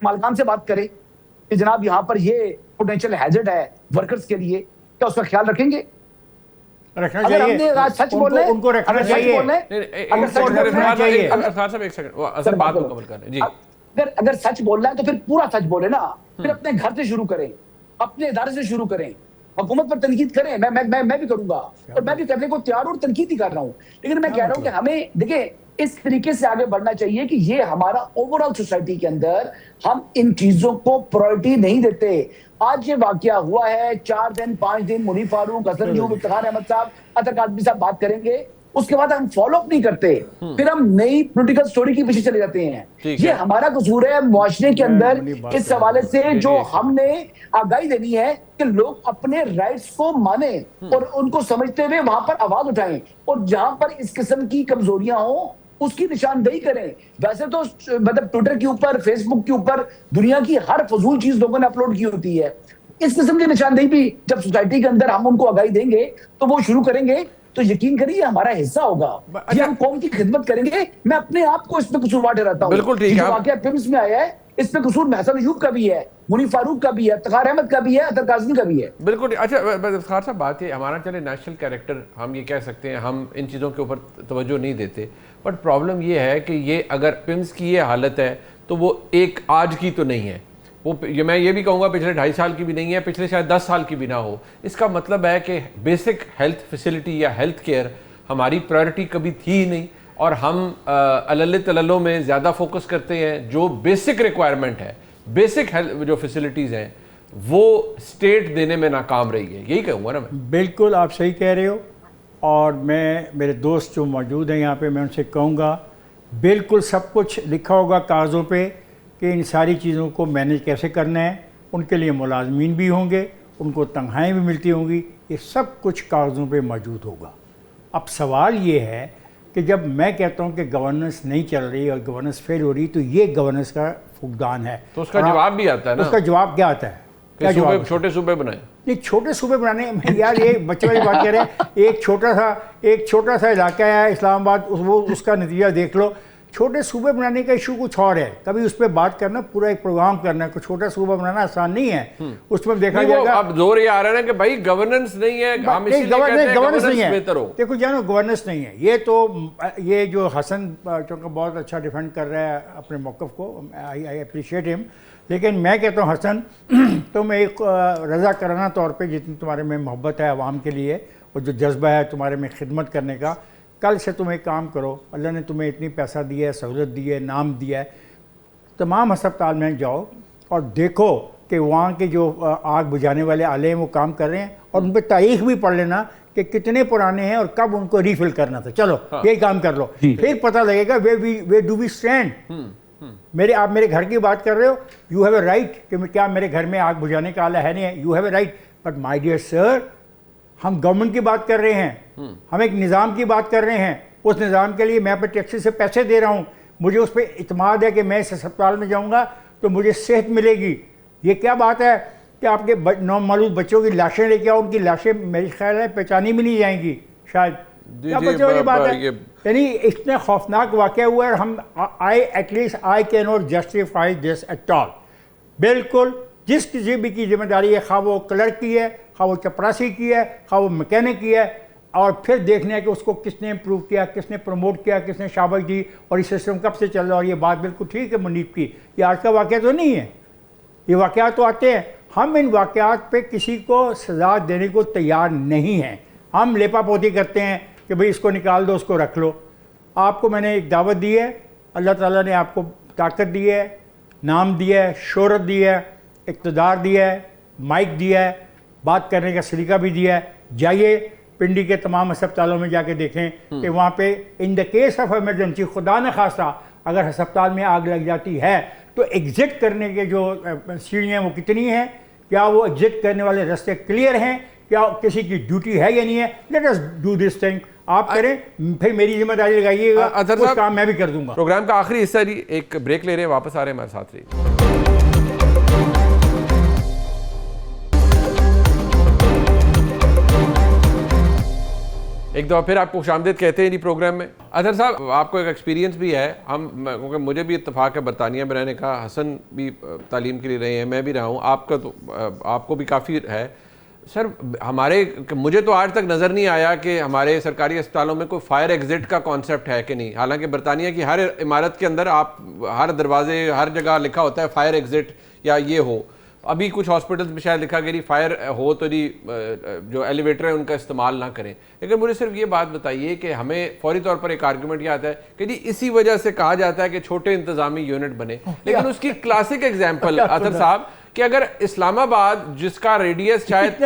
मालिकान से बात करें कि जनाब यहाँ पर ये पोटेंशियल हैजर्ड है वर्कर्स के लिए, क्या उसका ख्याल रखेंगे? रखना चाहिए। अगर हमने सच बोल रहे हैं, उनको रखना चाहिए। अगर सच बोल रहे हैं तो फिर पूरा सच बोले ना, फिर अपने घर से शुरू करें, अपने इदारे से शुरू करें, हुकूमत पर तनकीद करें। मैं भी करूंगा और मैं भी करने को तैयार और तनकीद ही कर रहा हूं, लेकिन मैं कह रहा हूं कि हमें देखिए इस तरीके से आगे बढ़ना चाहिए कि ये हमारा ओवरऑल सोसाइटी के अंदर हम इन चीजों को प्रायोरिटी नहीं देते। आज ये वाकया हुआ है, 4 दिन 5 दिन मुनीर फारूक, हसन अयूब, इफ्तिखार अहमद साहब, अतर काज़मी साहब बात करेंगे, उसके बाद हम फॉलो अप नहीं करते, फिर हम नई पॉलिटिकल स्टोरी के पीछे चले जाते हैं। ये हमारा कसूर है मुआशरे के अंदर। इस हवाले से जो हमने आगाही देनी है कि लोग अपने राइट्स को माने और उनको समझते हुए वहां पर आवाज उठाएं, और जहां पर इस किस्म की कमजोरियां हो उसकी निशानदेही करें। वैसे तो मतलब ट्विटर के ऊपर, फेसबुक के ऊपर दुनिया की हर फजूल चीज लोगों ने अपलोड की होती है। इस किस्म की निशानदेही भी जब सोसाइटी के अंदर हम उनको आगाही देंगे तो वो शुरू करेंगे, तो यकीन करिए हमारा हिस्सा होगा। ये हम कौम की खिदमत करेंगे। मैं अपने आप को इसमें कसूरवार ठहराता हूं। बिल्कुल ठीक है। वाकया फिल्म्स में आया है, इसमें कसूर हसन अयूब का भी है, मुनीर फारूक का भी है, इफ्तिखार अहमद का भी है, अतर काज़मी का भी है। बिल्कुल। अच्छा इफ्तिखार साहब, बात है हमारा चले नेशनल कैरेक्टर हम ये कह सकते हैं, हम इन चीज़ों के ऊपर तवज्जो नहीं देते, बट प्रॉब्लम ये है कि ये अगर पिम्स की ये हालत है तो वो एक आज की तो नहीं है। वो मैं ये भी कहूँगा पिछले 2.5 साल की भी नहीं है, पिछले शायद 10 साल की भी ना हो। इसका मतलब है कि बेसिक हेल्थ फैसिलिटी या हेल्थ केयर हमारी प्रायोरिटी कभी थी ही नहीं, और हम अल्ल तल्लो में ज़्यादा फोकस करते हैं। जो बेसिक रिक्वायरमेंट है, बेसिक हेल्थ जो फैसिलिटीज़ हैं, वो स्टेट देने में नाकाम रही है, यही कहूँगा ना मैं। बिल्कुल आप सही कह रहे हो, और मैं मेरे दोस्त जो मौजूद हैं यहाँ पे, मैं उनसे कहूँगा बिल्कुल सब कुछ लिखा होगा कागज़ों पे कि इन सारी चीज़ों को मैनेज कैसे करना है। उनके लिए मुलाजमीन भी होंगे, उनको तनख्वाहें भी मिलती होंगी, ये सब कुछ कागज़ों पे मौजूद होगा। अब सवाल ये है कि जब मैं कहता हूँ कि गवर्नेंस नहीं चल रही और गवर्नेंस फेल हो रही, तो ये गवर्नेंस का फुकदान है। तो उसका जवाब भी आता है ना, उसका जवाब क्या आता है? क्या जवाब? छोटे सूबे बनाए। नहीं, छोटे सूबे बनाने में यार, ये बच्चे वाली बात कह रहे हैं। एक छोटा सा इलाका है इस्लामाबाद, वो उसका नतीजा देख लो। छोटे सूबे बनाने का इशू कुछ और है, कभी उस पर बात करना, पूरा एक प्रोग्राम करना है। छोटा सूबा बनाना आसान नहीं है, उसमें देखा जाएगा। अब जोर ये आ रहा है ना कि भाई गवर्नेंस नहीं है, हम इसीलिए कहते हैं गवर्नेंस नहीं है। बेहतर हो। देखो जानो, गवर्नेंस नहीं है। ये जो हसन चूँकि बहुत अच्छा डिफेंड कर रहा है अपने मौक़िफ़ को, आई अप्रिशिएट हिम, लेकिन मैं कहता हूँ हसन, तुम एक रज़ा कराना तौर पे जितनी तुम्हारे में मोहब्बत है आवाम के लिए और जो जज्बा है तुम्हारे में खिदमत करने का, कल से तुम एक काम करो। अल्लाह ने तुम्हें इतनी पैसा दिया है, सहूलत दी है, नाम दिया है, तमाम अस्पताल में जाओ और देखो कि वहाँ के जो आग बुझाने वाले आले हैं वो काम कर रहे हैं, और उन पर तारीख भी पढ़ लेना कि कितने पुराने हैं और कब उनको रीफिल करना था। चलो यही काम कर लो, फिर पता लगेगा वे डू वी स्टैंड। आप मेरे घर की बात कर रहे हो, यू हैव ए राइट कि क्या मेरे घर में आग बुझाने का आला है नहीं है, you have a right, but my dear sir, हम गवर्नमेंट की बात कर रहे हैं, हम एक निज़ाम की बात कर रहे हैं। उस निज़ाम के लिए मैं अपने टैक्सी से पैसे दे रहा हूँ, मुझे उस पर इत्मीनान है कि मैं इस अस्पताल में जाऊँगा तो मुझे सेहत मिलेगी। ये क्या बात है कि आपके नौमालूम बच्चों की लाशें लेके आओ, उनकी लाशें मेरे ख्याल है पहचानी भी नहीं जाएंगी शायद। क्या बच्चों वाली बात है? यानी इतने खौफनाक वाक़या हुआ है, हम I can not justify this at all. बिल्कुल जिस किसी भी की जिम्मेदारी है, खा वो क्लर्क की है, खा वो चपरासी की है, खा वो मैकेनिक की है, और फिर देखना है कि उसको किसने इम्प्रूव किया, किसने प्रमोट किया, किसने शाबाश दी, और ये सिस्टम कब से चल रहा है। और ये बात बिल्कुल ठीक है मुनीब की, ये आज का वाक़या तो नहीं है, ये वाक़यात तो आते हैं। हम इन वाक़यात पे किसी को सज़ा देने को तैयार नहीं हैं। हम लेपापोती करते हैं कि भाई इसको निकाल दो, उसको रख लो। आपको मैंने एक दावत दी है, अल्लाह ताला ने आपको ताकत दी है, नाम दिया है, शोहरत दी है, इक़्तिदार दिया है, माइक दिया है, बात करने का सलीका भी दिया है। जाइए पिंडी के तमाम अस्पतालों में जाके देखें कि वहाँ पे in the case of emergency, खुदा न खास्ता अगर अस्पताल में आग लग जाती है तो एग्ज़िट करने के जो सीढ़ियाँ वो कितनी हैं, क्या वो एग्ज़िट करने वाले रास्ते क्लियर हैं, क्या किसी की ड्यूटी है या नहीं है। Let us do this thing, आप करें, फिर मेरी जिम्मेदारी लगाइएगा, कुछ काम मैं भी कर दूंगा। प्रोग्राम का आखिरी हिस्सा, एक ब्रेक ले रहे हैं, वापस आ रहे हैं, हमारे साथ रहिए। एक दफ़ा फिर आपको खुशामदीद कहते हैं जी प्रोग्राम में। अजहर साहब, आपको एक एक्सपीरियंस भी है, क्योंकि मुझे भी इत्तेफाक है, बरतानिया में रहने का, हसन भी तालीम के लिए रहे हैं, मैं भी रहा हूँ, आपका तो आपको भी काफ़ी है सर। मुझे तो आज तक नज़र नहीं आया कि हमारे सरकारी अस्पतालों में कोई फायर एग्जिट का कॉन्सेप्ट है कि नहीं। हालांकि बरतानिया की हर इमारत के अंदर आप हर दरवाजे, हर जगह लिखा होता है फायर एग्जिट या ये हो। अभी कुछ हॉस्पिटल्स में शायद लिखा गया फायर हो तो जी जो एलिवेटर है उनका इस्तेमाल ना करें। लेकिन मुझे सिर्फ ये बात बताइए कि हमें फौरी तौर पर एक आर्गूमेंट यह आता है कि जी इसी वजह से कहा जाता है कि छोटे इंतजामी यूनिट बने, लेकिन उसकी क्लासिक एग्जाम्पल अतर साहब कि अगर इस्लामाबाद जिसका रेडियस शायद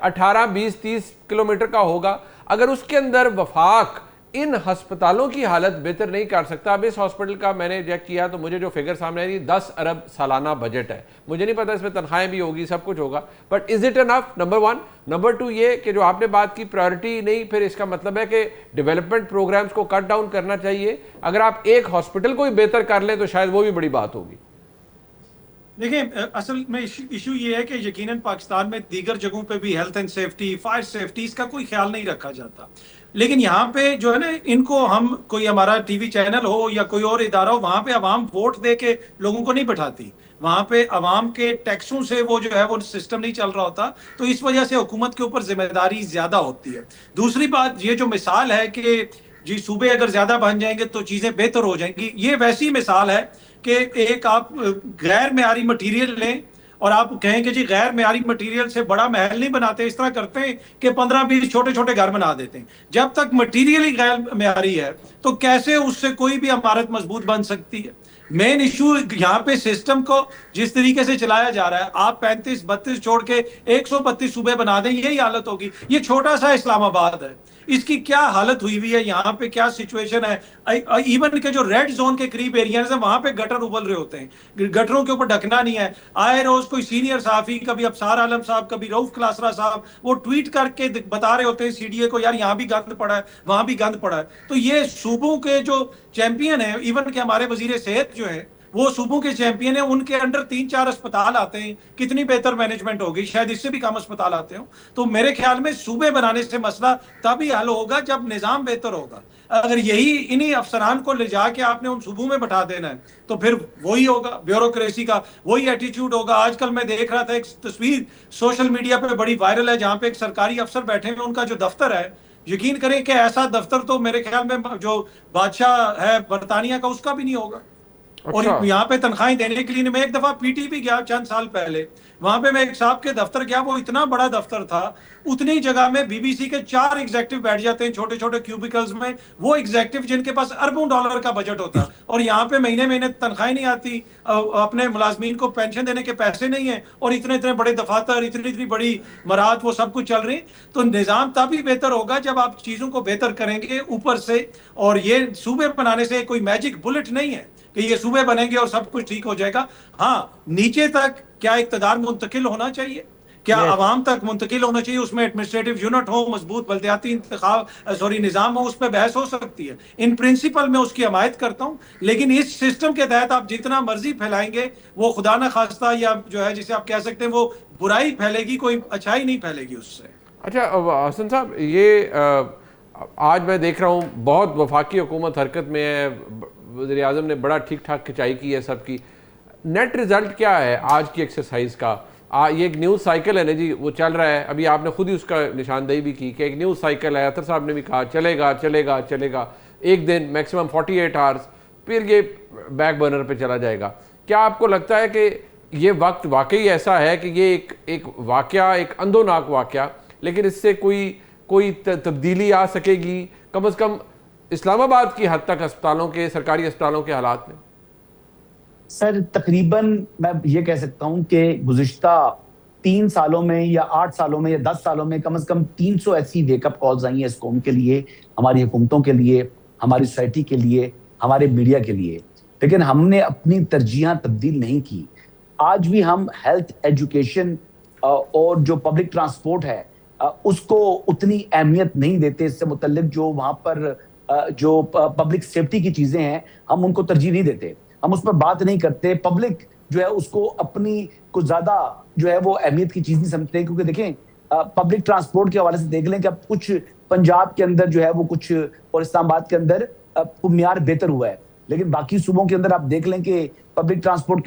18, 20, 30 किलोमीटर का होगा, अगर उसके अंदर वफाक इन अस्पतालों की हालत बेहतर नहीं कर सकता। अब इस हॉस्पिटल का मैंने चेक किया तो मुझे जो फिगर सामने आई 10 अरब सालाना बजट है। मुझे नहीं पता इसमें तनख्वाहें भी होगी, सब कुछ होगा, but is it enough? Number 1। Number 2 ये कि जो आपने बात की प्रायोरिटी नहीं, फिर इसका मतलब है कि डेवलपमेंट प्रोग्राम्स को कट डाउन करना चाहिए। अगर आप एक हॉस्पिटल को ही बेहतर कर लें तो शायद वो भी बड़ी बात होगी। देखिए, असल में इशू ये है कि यकीनन पाकिस्तान में दीगर जगहों पे भी health and safety, fire safety, इसका कोई ख्याल नहीं रखा जाता। लेकिन यहाँ पे जो है ना, इनको हम कोई हमारा टीवी चैनल हो या कोई और इदारा हो, वहां पे अवाम वोट दे के लोगों को नहीं बैठाती, वहां पे अवाम के टैक्सों से वो जो है वो सिस्टम नहीं चल रहा होता, तो इस वजह से हुकूमत के ऊपर जिम्मेदारी ज्यादा होती है। दूसरी बात, ये जो मिसाल है कि जी सूबे अगर ज्यादा बन जाएंगे तो चीजें बेहतर हो जाएंगी। ये वैसी मिसाल है कि एक आप गैर मेयारी मटीरियल लें और आप कहें कि जी गैर मेयारी मटेरियल से बड़ा महल नहीं बनाते, इस तरह करते हैं कि 15-20 छोटे छोटे घर बना देते हैं। जब तक मटेरियल ही गैर मेयारी है तो कैसे उससे कोई भी इमारत मजबूत बन सकती है। मेन इशू यहाँ पे सिस्टम को जिस तरीके से चलाया जा रहा है, आप 35-32 छोड़ के 132 सूबे बना दें, यही हालत होगी। ये छोटा सा इस्लामाबाद है, इसकी क्या हालत हुई हुई है, यहाँ पे क्या सिचुएशन है। इवन के जो रेड जोन के करीब एरियाज है वहां पे गटर उबल रहे होते हैं, गटरों के ऊपर ढकना नहीं है। आए रोज कोई सीनियर साफी, कभी अफसार आलम साहब, कभी रऊफ क्लासरा साहब, वो ट्वीट करके बता रहे होते हैं सीडीए को, यार यहाँ भी गंद पड़ा है, वहां भी गंद पड़ा है। तो ये सूबों के जो चैंपियन है, इवन के हमारे वजीर सेहत जो है वो सूबों के चैंपियन है, उनके अंडर 3-4 अस्पताल आते हैं, कितनी बेहतर मैनेजमेंट होगी, शायद इससे भी कम अस्पताल आते हो। तो मेरे ख्याल में सूबे बनाने से मसला तभी हल होगा जब निजाम बेहतर होगा। अगर यही इन्हीं अफसरान को ले जाके आपने उन सूबों में बैठा देना है तो फिर वही होगा, ब्यूरोक्रेसी का वही एटीट्यूड होगा। आजकल मैं देख रहा था एक तस्वीर सोशल मीडिया पे बड़ी वायरल है, जहां पे एक सरकारी अफसर बैठे हैं, उनका जो दफ्तर है, यकीन करें कि ऐसा दफ्तर तो मेरे ख्याल में जो बादशाह है बरतानिया का उसका भी नहीं होगा। और यहाँ पे तनख्वाहें देने के लिए मैं एक दफा पीटी भी गया चंद साल पहले, वहां पे मैं एक साहब के दफ्तर गया, वो इतना बड़ा दफ्तर था, उतनी जगह में बीबीसी के 4 एग्जेक्टिव बैठ जाते हैं छोटे छोटे क्यूबिकल्स में, वो एग्जेक्टिव जिनके पास अरबों डॉलर का बजट होता है, और यहाँ पे महीने महीने तनख्वाहें नहीं आती, अपने मुलाजमीन को पेंशन देने के पैसे नहीं है, और इतने इतने बड़े दफातर, इतनी इतनी बड़ी मराहत, वो सब कुछ चल रही। तो निजाम तभी बेहतर होगा जब आप चीजों को बेहतर करेंगे ऊपर से। और ये सूबे बनाने से कोई मैजिक बुलेट नहीं है कि ये सूबे बनेंगे और सब कुछ ठीक हो जाएगा। हाँ, नीचे तक क्या इक्तदार मुंतकिल होना चाहिए, क्या आवाम तक मुंतकिल होना चाहिए, उसमें एडमिनिस्ट्रेटिव यूनिट हो, मजबूत बल्दियाती निजाम हो, उस पर बहस हो सकती है। इन प्रिंसिपल में उसकी हमायत करता हूँ, लेकिन इस सिस्टम के तहत आप जितना मर्जी फैलाएंगे वो खुदा न खास्ता, या जो है जिसे आप कह सकते हैं वो बुराई फैलेगी, कोई अच्छाई नहीं फैलेगी उससे। अच्छा हसन साहब, ये आज मैं देख रहा हूँ बहुत वफाकी हुकूमत हरकत में है, वज़ीर आज़म ने बड़ा ठीक ठाक खिंचाई की है सबकी। नेट रिजल्ट क्या है आज की एक्सरसाइज का? ये एक न्यूज़ साइकिल है ना जी, वो चल रहा है, अभी आपने खुद ही उसका निशानदेही भी की कि एक न्यूज़ साइकिल है, अतर साहब ने भी कहा चलेगा चलेगा चलेगा, एक दिन मैक्सिमम 48 आवर्स, फिर ये बैक बर्नर पे चला जाएगा। क्या आपको लगता है कि ये वक्त वाकई ऐसा है कि ये एक वाक़या, एक अंधोनाक वाक़या, लेकिन इससे कोई तब्दीली आ सकेगी कम से कम इस्लामाबाद की हद तक अस्पतालों के, सरकारी अस्पतालों के हालात में? सर तकरीबन मैं ये कह सकता हूं कि गुज़िश्ता 3 सालों में या 8 सालों में या 10 सालों में कम से कम 300 ऐसी वेकअप कॉल्स आई हैं इस कौम के लिए, हमारी हुकूमतों के लिए, हमारी सोसाइटी के लिए, हमारे मीडिया के लिए। लेकिन हमने अपनी तरजीहां तब्दील नहीं की। आज भी हम हेल्थ, एजुकेशन और जो पब्लिक ट्रांसपोर्ट है उसको उतनी अहमियत नहीं देते। इससे मुतल्लिक जो वहां पर जो पब्लिक सेफ्टी की चीजें हैं हम उनको तरजीह नहीं देते, हम उस पर बात नहीं करते। पब्लिक जो है उसको अपनी कुछ ज्यादा जो है वो अहमियत की चीज नहीं समझते। क्योंकि देखें पब्लिक ट्रांसपोर्ट के हवाले से देख लें कि अब कुछ पंजाब के अंदर जो है वो कुछ और इस्लामाबाद के अंदर म्यार बेहतर हुआ है, लेकिन बाकी सूबों के अंदर आप देख लें कि पब्लिक ट्रांसपोर्ट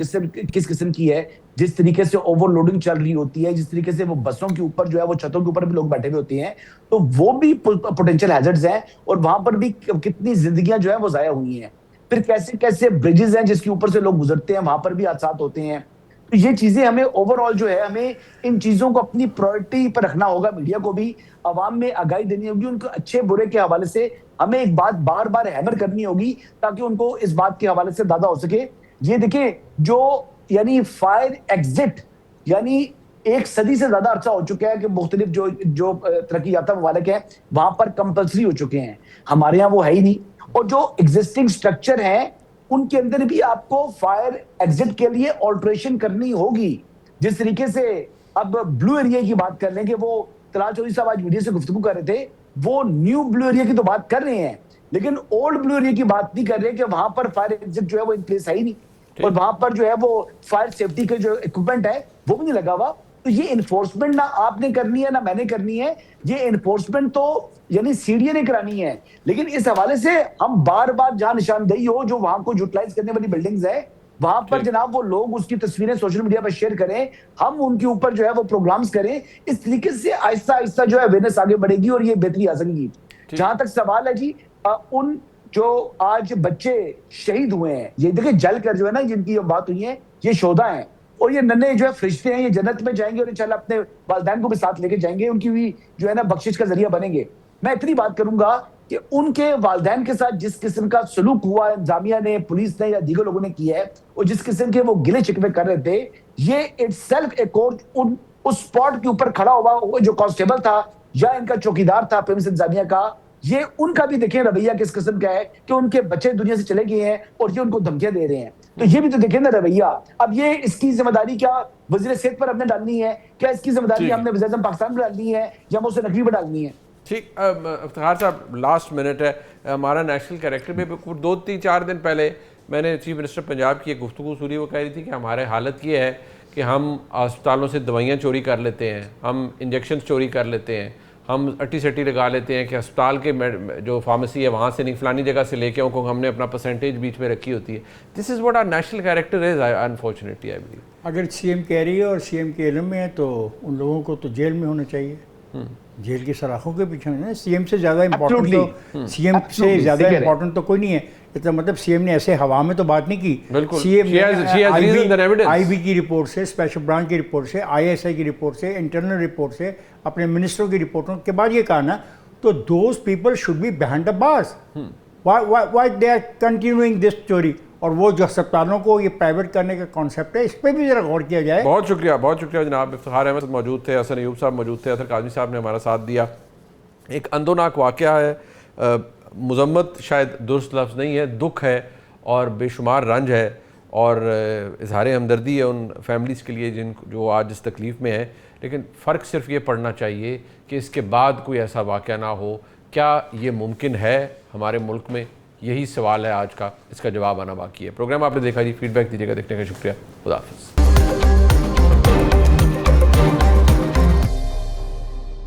किस किस्म की है, जिस तरीके से ओवरलोडिंग चल रही होती है, जिस तरीके से वो बसों के ऊपर जो है वो छतों के ऊपर भी लोग बैठे हुए होते हैं, तो वो भी पोटेंशियल हैजर्ड्स हैं और वहां पर भी कितनी जिंदगियां जो है वो जाया हुई हैं। फिर कैसे कैसे ब्रिजेस हैं जिसके ऊपर से लोग गुजरते हैं, वहां पर भी हादसा होते हैं। तो ये चीजें हमें ओवरऑल जो है हमें इन चीजों को अपनी प्रायोरिटी पर रखना होगा। मीडिया को भी आवाम में आगाही देनी होगी, उनको अच्छे बुरे के हवाले से हमें एक बात बार बार हैमर करनी होगी ताकि उनको इस बात के हवाले से दादा हो सके। ये देखिए जो यानी फायर एग्जिट यानी 1 सदी से ज्यादा अर्सा हो चुका है कि मुख्तलिफ जो तरक्की याफ्ता ममालिक है वहां पर कंपल्सरी हो चुके हैं, हमारे यहाँ वो है ही नहीं। और जो एग्जिस्टिंग स्ट्रक्चर है उनके अंदर भी आपको फायर एग्जिट के लिए ऑल्ट्रेशन करनी होगी। जिस तरीके से अब ब्लू एरिया की बात कर लें कि वो तलाल चौधरी साहब आज मीडिया से गुफ्तगू कर रहे थे, वो न्यू ब्लू एरिया की तो बात कर रहे हैं लेकिन ओल्ड ब्लू एरिया की बात नहीं कर रहे कि वहां पर फायर एग्जिट जो है वो इन प्लेस है ही नहीं, और वहां पर जो है वो फायर सेफ्टी के जो इक्विपमेंट है वो भी नहीं लगा हुआ। तो ये इन्फोर्समेंट ना आपने करनी है ना मैंने करनी है, ये इन्फोर्समेंट तो यानी सीडीए ने करानी है। लेकिन इस हवाले से हम बार बार जहां निशानदेही हो जो वहां को यूटिलाइज करने वाली बिल्डिंग्स है वहां पर जनाब वो लोग उसकी तस्वीरें सोशल मीडिया पर शेयर करें, हम उनके ऊपर जो है वो प्रोग्राम्स करें। इस तरीके से आहिस्ता आहिस्ता जो है अवेयरनेस आगे बढ़ेगी और ये बेहतरी आ सकेगी। जहां तक सवाल है जी उन जो आज बच्चे शहीद हुए हैं, ये देखिए जल कर जो है ना जिनकी बात हुई है, ये शोधा हैं और ये नन्हे जो है फरिश्ते हैं, ये जन्नत में जाएंगे और इंशाल्लाह अपने वालिदैन को भी साथ लेके जाएंगे, उनकी भी जो है ना बख्शिश का जरिया बनेंगे। मैं इतनी बात करूंगा कि उनके वालिदैन के साथ जिस किस्म का सलूक हुआ इंतजामिया ने, पुलिस ने या दीगर लोगों ने किया है, और जिस किस्म के वो गिले शिकवे कर रहे थे, ये इटसेल्फ एक और उस स्पॉट के ऊपर खड़ा हुआ जो कांस्टेबल था या इनका चौकीदार था पिम्स इंतजामिया का, ये उनका भी देखें रवैया किस किस्म का है कि उनके बच्चे दुनिया से चले गए हैं और ये उनको धमकियां दे रहे हैं। तो ये भी तो देखें ना रवैया। अब ये इसकी जिम्मेदारी क्या वजीर सेहत पर हमने डालनी है, क्या इसकी जिम्मेदारी हमने वज़ीर आज़म पाकिस्तान पर डालनी है या मुझसे नकवी पर डालनी है? ठीक, इफ्तिखार साहब लास्ट मिनट है, हमारा नेशनल कैरेक्टर में 2-3-4 दिन पहले मैंने चीफ मिनिस्टर पंजाब की एक गुफ्तगू सुनी, वो कह रही थी कि हमारे हालत ये है कि हम अस्पतालों से दवाइयाँ चोरी कर लेते हैं, हम इंजेक्शन चोरी कर लेते हैं, हम अट्टी सट्टी लगा लेते हैं कि अस्पताल के जो फार्मेसी है वहाँ से नहीं, फलानी जगह से लेके उनको हमने अपना परसेंटेज बीच में रखी होती है। This is what our national character is unfortunately I believe. अगर सीएम कह रही है और सीएम के इल्म में है तो उन लोगों को तो जेल में होना चाहिए, जेल की सलाखों के पीछे है। सीएम से ज़्यादा इम्पोर्टेंट तो सीएम से ज़्यादा इम्पोर्टेंट तो कोई नहीं है। इसका मतलब सीएम ने ऐसे हवा में तो बात नहीं की। सीएम आईबी की रिपोर्ट से, स्पेशल ब्रांच की रिपोर्ट से, आईएसआई की रिपोर्ट से, इंटरनल रिपोर्ट से, अपने मिनिस्टरों की रिपोर्टों के बाद ये कहा ना, तो those people should be behind the bars. Why they are continuing this story? और वो जो अस्पतालों को ये प्राइवेट करने का कॉन्सेप्ट है, इस पर भी जरा गौर किया जाए। बहुत शुक्रिया जनाब। इफ्तिखार अहमद मौजूद थे, हसन अयूब साहब मौजूद थे, अतर काज़मी साहब ने हमारा साथ दिया। एक अंदोनाक वाक़या है, मुज़म्मत शायद दुरुस्त लफ्ज़ नहीं है, दुख है और बेशुमार रंज है और इज़हार हमदर्दी है उन फैमिलीज़ के लिए जो आज इस तकलीफ़ में है। लेकिन फ़र्क सिर्फ ये पड़ना चाहिए कि इसके बाद कोई ऐसा वाक़या ना हो। क्या ये मुमकिन है हमारे मुल्क में? यही सवाल है आज का, इसका जवाब आना बाकी है। प्रोग्राम आपने देखा जी, फीडबैक दीजिएगा। देखने का शुक्रिया। खुदा हाफ़िज़।